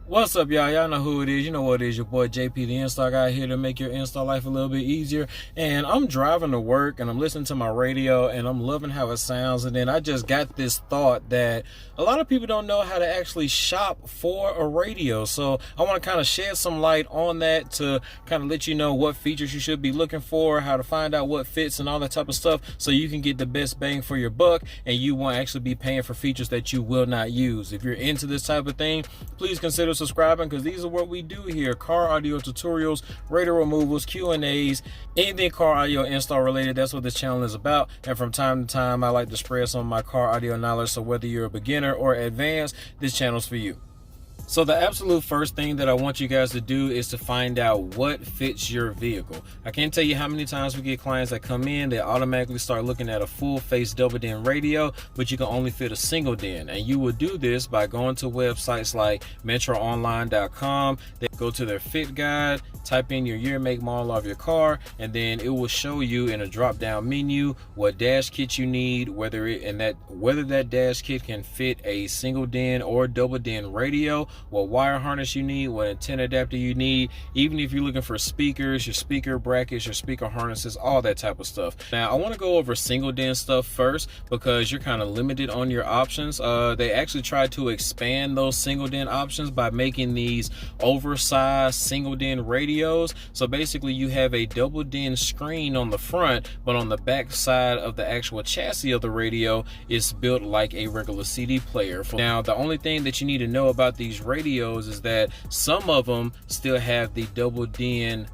What's up, y'all? Y'all know who it is. You know what it is. Your boy JP the Install Guy here to make your install life a little bit easier. And I'm driving to work and I'm listening to my radio and I'm loving how it sounds. And then I just got this thought that a lot of people don't know how to actually shop for a radio. So I want to kind of shed some light on that to kind of let you know what features you should be looking for, how to find out what fits and all that type of stuff, so you can get the best bang for your buck and you won't actually be paying for features that you will not use. If you're into this type of thing, please consider subscribing, because these are what we do here: car audio tutorials, radio removals, Q&As, anything car audio install related. That's what this channel is about. And from time to time I like to spread some of my car audio knowledge, so whether you're a beginner or advanced, this channel's for you. So the absolute first thing that I want you guys to do is to find out what fits your vehicle. I can't tell you how many times we get clients that come in, they automatically start looking at a full face double din radio, but you can only fit a single din. And you will do this by going to websites like metraonline.com. They go to their fit guide, type in your year, make, model of your car, and then it will show you in a drop down menu what dash kit you need, whether that dash kit can fit a single din or double din radio, what wire harness you need, what antenna adapter you need, even if you're looking for speakers, your speaker brackets, your speaker harnesses, all that type of stuff. Now I want to go over single din stuff first, because you're kind of limited on your options. They actually tried to expand those single din options by making these oversized single din radios. So basically you have a double din screen on the front, but on the back side of the actual chassis of the radio is built like a regular CD player. Now the only thing that you need to know about these radios is that some of them still have the double din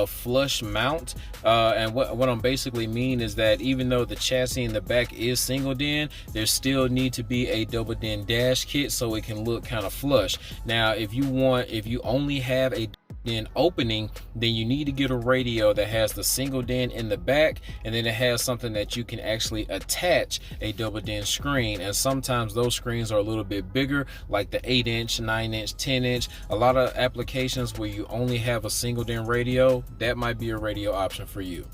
flush mount, and what I'm basically mean is that even though the chassis in the back is single din, there still need to be a double din dash kit so it can look kind of flush. Now if you only have a din opening, then you need to get a radio that has the single din in the back, and then it has something that you can actually attach a double din screen. And sometimes those screens are a little bit bigger, like the 8-inch, 9-inch, 10-inch. A lot of applications where you only have a single din radio, that might be a radio option for you.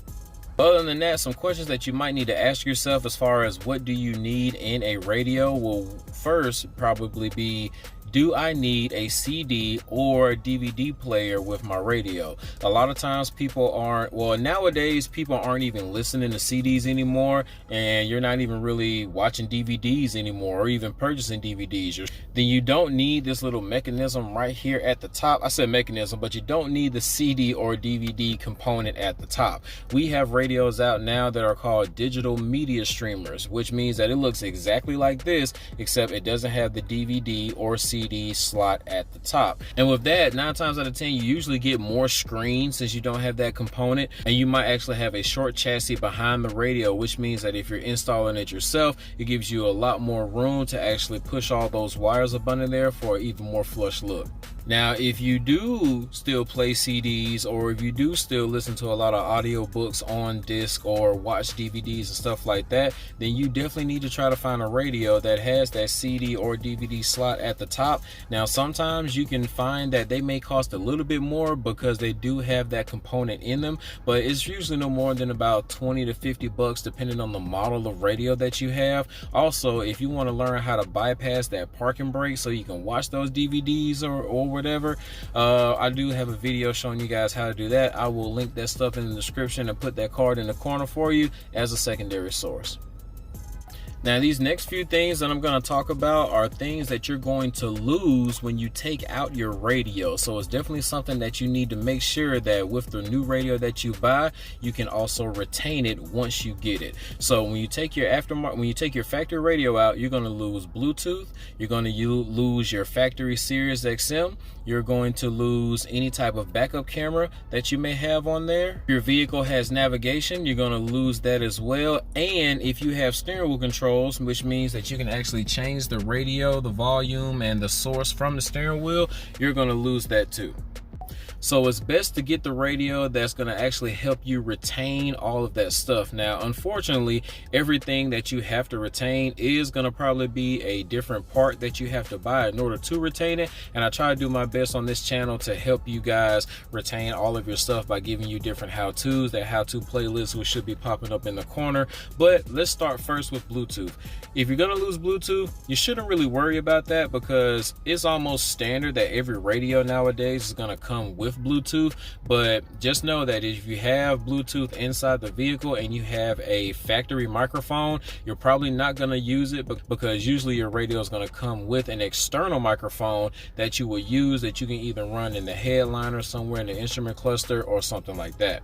Other than that, some questions that you might need to ask yourself as far as what do you need in a radio will first probably be, do I need a CD or DVD player with my radio? A lot of times nowadays people aren't even listening to CDs anymore, and you're not even really watching DVDs anymore or even purchasing DVDs. Then you don't need this little mechanism right here at the top. I said mechanism, but you don't need the CD or DVD component at the top. We have radios out now that are called digital media streamers, which means that it looks exactly like this, except it doesn't have the DVD or CD slot at the top. And with that, 9 times out of 10 you usually get more screen since you don't have that component, and you might actually have a short chassis behind the radio, which means that if you're installing it yourself, it gives you a lot more room to actually push all those wires up under there for an even more flush look. Now if you do still play CDs, or if you do still listen to a lot of audiobooks on disc or watch DVDs and stuff like that, then you definitely need to try to find a radio that has that CD or DVD slot at the top. Now sometimes you can find that they may cost a little bit more because they do have that component in them, but it's usually no more than about 20 to 50 bucks depending on the model of radio that you have. Also, if you want to learn how to bypass that parking brake so you can watch those DVDs or whatever, I do have a video showing you guys how to do that. I will link that stuff in the description and put that card in the corner for you as a secondary source. Now these next few things that I'm going to talk about are things that you're going to lose when you take out your radio. So it's definitely something that you need to make sure that with the new radio that you buy, you can also retain it once you get it. So when you take your factory radio out, you're going to lose Bluetooth, you're going to lose your factory Sirius XM, you're going to lose any type of backup camera that you may have on there. If your vehicle has navigation, you're going to lose that as well. And if you have steering wheel control, which means that you can actually change the radio, the volume, and the source from the steering wheel, you're going to lose that too. So it's best to get the radio that's going to actually help you retain all of that stuff. Now, unfortunately, everything that you have to retain is going to probably be a different part that you have to buy in order to retain it. And I try to do my best on this channel to help you guys retain all of your stuff by giving you different how-tos. That how-to playlist, which should be popping up in the corner. But let's start first with Bluetooth. If you're going to lose Bluetooth, you shouldn't really worry about that, because it's almost standard that every radio nowadays is going to come with Bluetooth. But just know that if you have Bluetooth inside the vehicle and you have a factory microphone, you're probably not going to use it, because usually your radio is going to come with an external microphone that you will use, that you can either run in the headliner somewhere in the instrument cluster or something like that.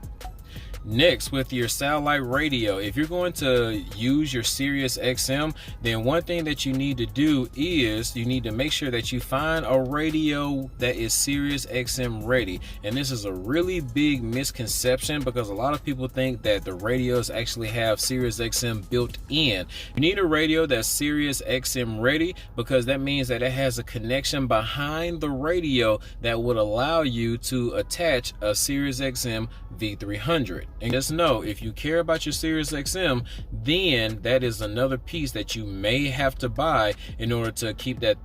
Next, with your satellite radio, if you're going to use your Sirius XM, then one thing that you need to do is you need to make sure that you find a radio that is Sirius XM ready. And this is a really big misconception, because a lot of people think that the radios actually have Sirius XM built in. You need a radio that's Sirius XM ready, because that means that it has a connection behind the radio that would allow you to attach a Sirius XM V300. And just know, if you care about your Sirius XM, then that is another piece that you may have to buy in order to keep that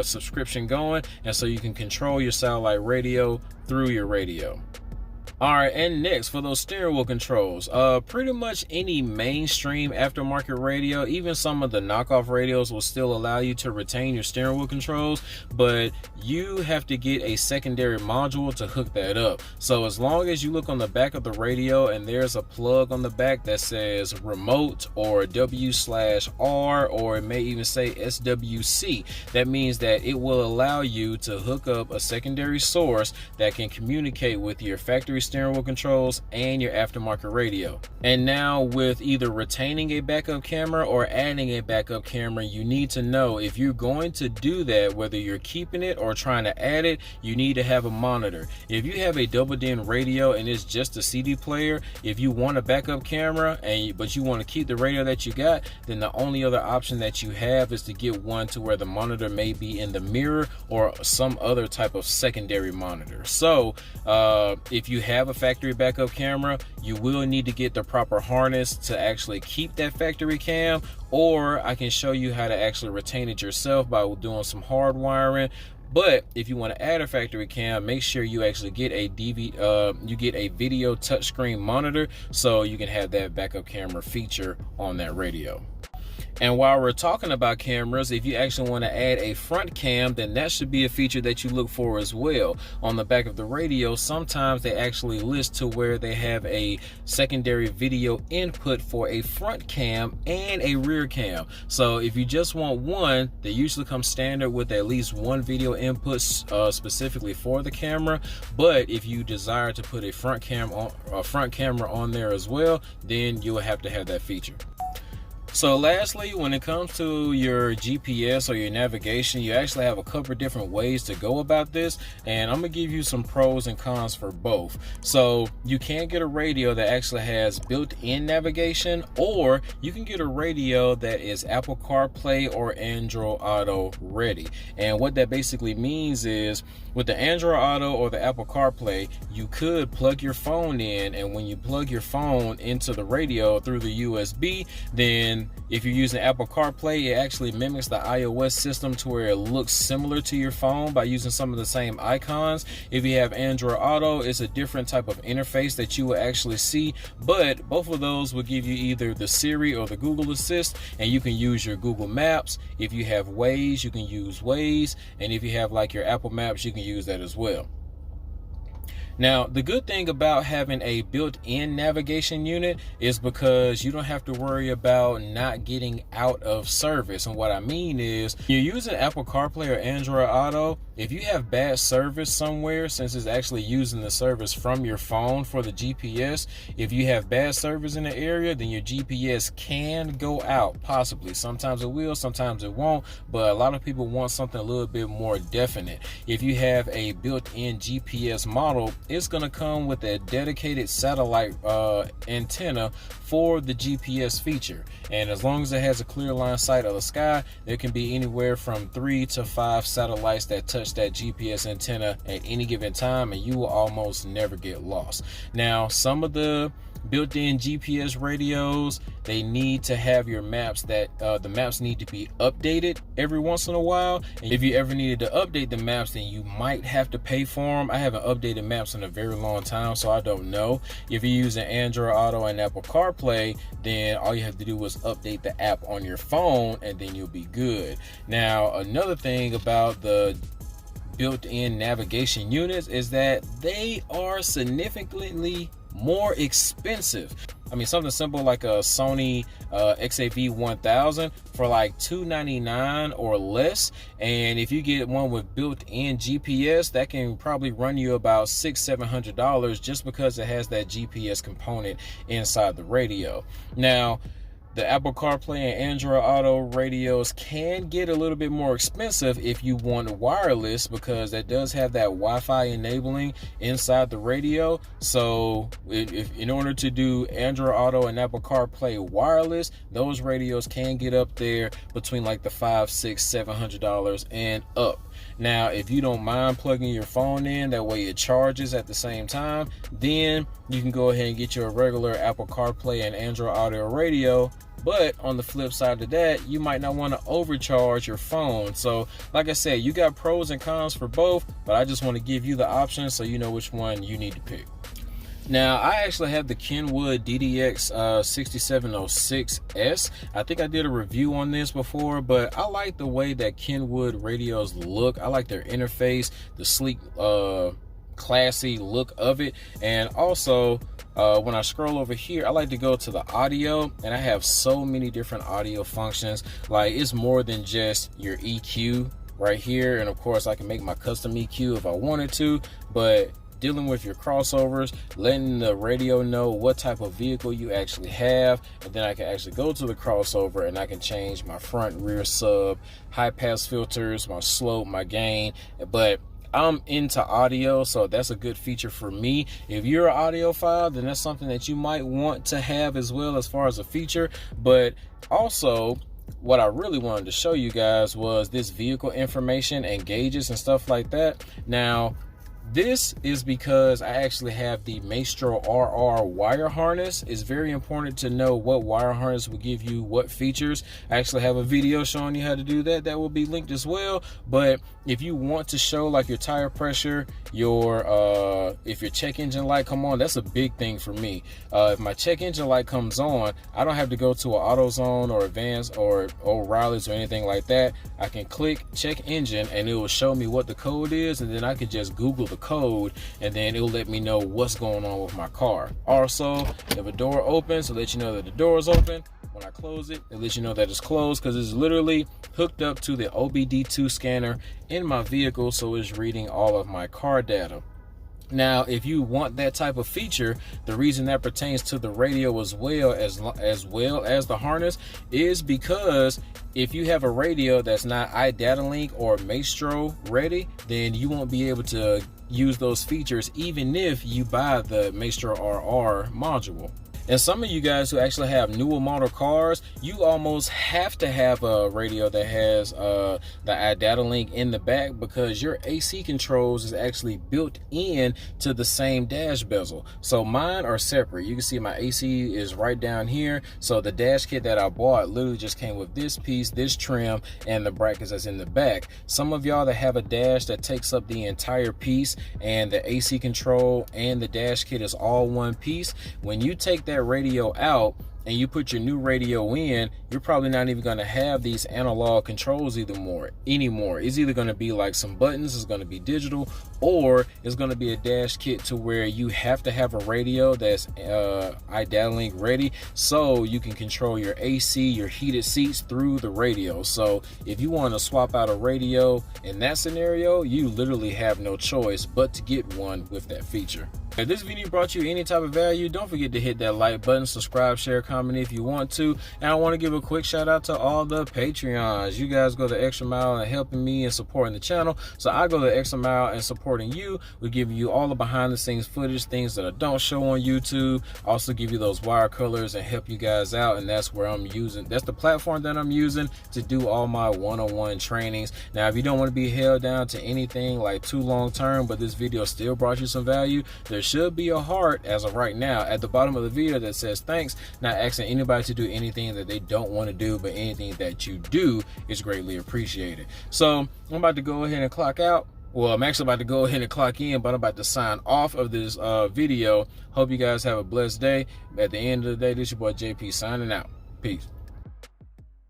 subscription going, and so you can control your satellite radio through your radio. All right, and next, for those steering wheel controls, pretty much any mainstream aftermarket radio, even some of the knockoff radios, will still allow you to retain your steering wheel controls, but you have to get a secondary module to hook that up. So as long as you look on the back of the radio and there's a plug on the back that says remote or W/R, or it may even say SWC, that means that it will allow you to hook up a secondary source that can communicate with your factory steering wheel controls and your aftermarket radio. And now, with either retaining a backup camera or adding a backup camera, you need to know, if you're going to do that, whether you're keeping it or trying to add it, you need to have a monitor. If you have a double din radio and it's just a CD player, if you want a backup camera but you want to keep the radio that you got, then the only other option that you have is to get one to where the monitor may be in the mirror or some other type of secondary monitor. So if you have a factory backup camera, you will need to get the proper harness to actually keep that factory cam, or I can show you how to actually retain it yourself by doing some hard wiring. But if you want to add a factory cam, make sure you actually get a video touchscreen monitor, so you can have that backup camera feature on that radio. And while we're talking about cameras, if you actually want to add a front cam, then that should be a feature that you look for as well. On the back of the radio, sometimes they actually list to where they have a secondary video input for a front cam and a rear cam. So if you just want one, they usually come standard with at least one video input specifically for the camera. But if you desire to put a front camera on there as well, then you'll have to have that feature. So lastly, when it comes to your GPS or your navigation, you actually have a couple of different ways to go about this, and I'm gonna give you some pros and cons for both. So you can get a radio that actually has built-in navigation, or you can get a radio that is Apple CarPlay or Android Auto ready. And what that basically means is, with the Android Auto or the Apple CarPlay, you could plug your phone in, and when you plug your phone into the radio through the USB, then if you're using Apple CarPlay, it actually mimics the iOS system to where it looks similar to your phone by using some of the same icons. If you have Android Auto, it's a different type of interface that you will actually see, but both of those will give you either the Siri or the Google Assist, and you can use your Google Maps. If you have Waze, you can use Waze, and if you have like your Apple Maps, you can use that as well. Now, the good thing about having a built-in navigation unit is because you don't have to worry about not getting out of service. And what I mean is, you're using Apple CarPlay or Android Auto, if you have bad service somewhere, since it's actually using the service from your phone for the GPS, if you have bad service in the area, then your GPS can go out, possibly. Sometimes it will, sometimes it won't, but a lot of people want something a little bit more definite. If you have a built-in GPS model, it's going to come with a dedicated satellite antenna for the GPS feature. And as long as it has a clear line sight of the sky, there can be anywhere from 3 to 5 satellites that touch attach that GPS antenna at any given time, and you will almost never get lost. Now, some of the built-in GPS radios, they need to have your maps that the maps need to be updated every once in a while. And if you ever needed to update the maps, then you might have to pay for them. I haven't updated maps in a very long time, so I don't know. If you're using Android Auto and Apple CarPlay, then all you have to do is update the app on your phone, and then you'll be good. Now, another thing about the built-in navigation units is that they are significantly more expensive. I mean, something simple like a Sony XAV1000 for like $299 or less, and if you get one with built-in GPS, that can probably run you about $600-700 just because it has that GPS component inside the radio. Now, the Apple CarPlay and Android Auto radios can get a little bit more expensive if you want wireless, because that does have that Wi-Fi enabling inside the radio. So if in order to do Android Auto and Apple CarPlay wireless, those radios can get up there between like the $500, $600, $700 and up. Now, if you don't mind plugging your phone in, that way it charges at the same time, then you can go ahead and get your regular Apple CarPlay and Android Auto radio. But on the flip side of that, you might not want to overcharge your phone. So like I said, you got pros and cons for both, but I just want to give you the options so you know which one you need to pick. Now, I actually have the Kenwood DDX 6706S. I think I did a review on this before, but I like the way that Kenwood radios look. I like their interface, the sleek, classy look of it. And also, when I scroll over here, I like to go to the audio, and I have so many different audio functions. Like, it's more than just your EQ right here. And of course, I can make my custom EQ if I wanted to, but dealing with your crossovers, letting the radio know what type of vehicle you actually have, and then I can actually go to the crossover and I can change my front, rear, sub, high pass filters, my slope, my gain. But I'm into audio, so that's a good feature for me. If you're an audiophile, then that's something that you might want to have as well as far as a feature. But also, what I really wanted to show you guys was this vehicle information and gauges and stuff like that. Now, this is because I actually have the Maestro RR wire harness. It's very important to know what wire harness will give you what features. I actually have a video showing you how to do that. That will be linked as well. But if you want to show like your tire pressure, your if your check engine light come on, that's a big thing for me. If my check engine light comes on, I don't have to go to an AutoZone or Advanced or O'Reilly's or anything like that. I can click check engine and it will show me what the code is, and then I can just Google the code, and then it'll let me know what's going on with my car. Also, if a door opens, it'll let you know that the door is open. When I close it, it lets you know that it's closed, because it's literally hooked up to the OBD2 scanner in my vehicle, so it's reading all of my car data. Now, if you want that type of feature, the reason that pertains to the radio as well as the harness is because if you have a radio that's not iDataLink or Maestro ready, then you won't be able to use those features even if you buy the Maestro RR module. And some of you guys who actually have newer model cars, you almost have to have a radio that has the iDataLink in the back, because your AC controls is actually built in to the same dash bezel. So mine are separate. You can see my AC is right down here. So the dash kit that I bought literally just came with this piece, this trim, and the brackets that's in the back. Some of y'all that have a dash that takes up the entire piece, and the AC control and the dash kit is all one piece, when you take that radio out and you put your new radio in, you're probably not even going to have these analog controls anymore. It's either going to be like some buttons, it's going to be digital, or it's going to be a dash kit to where you have to have a radio that's iDataLink ready, so you can control your AC, your heated seats through the radio. So if you want to swap out a radio in that scenario, you literally have no choice but to get one with that feature. If this video brought you any type of value, don't forget to hit that like button, subscribe, share, comment if you want to. And I want to give a quick shout out to all the Patreons. You guys go the extra mile in helping me and supporting the channel. So I go the extra mile in supporting you. We give you all the behind the scenes footage, things that I don't show on YouTube. Also give you those wire colors and help you guys out. And that's where I'm using, that's the platform that I'm using to do all my one-on-one trainings. Now, if you don't want to be held down to anything like too long term, but this video still brought you some value, there should be a heart as of right now at the bottom of the video that says thanks, not asking anybody to do anything that they don't want to do, but anything that you do is greatly appreciated. So I'm about to go ahead and clock out. Well, I'm actually about to go ahead and clock in, but I'm about to sign off of this video. Hope you guys have a blessed day. At the end of the day, this is your boy JP signing out. Peace.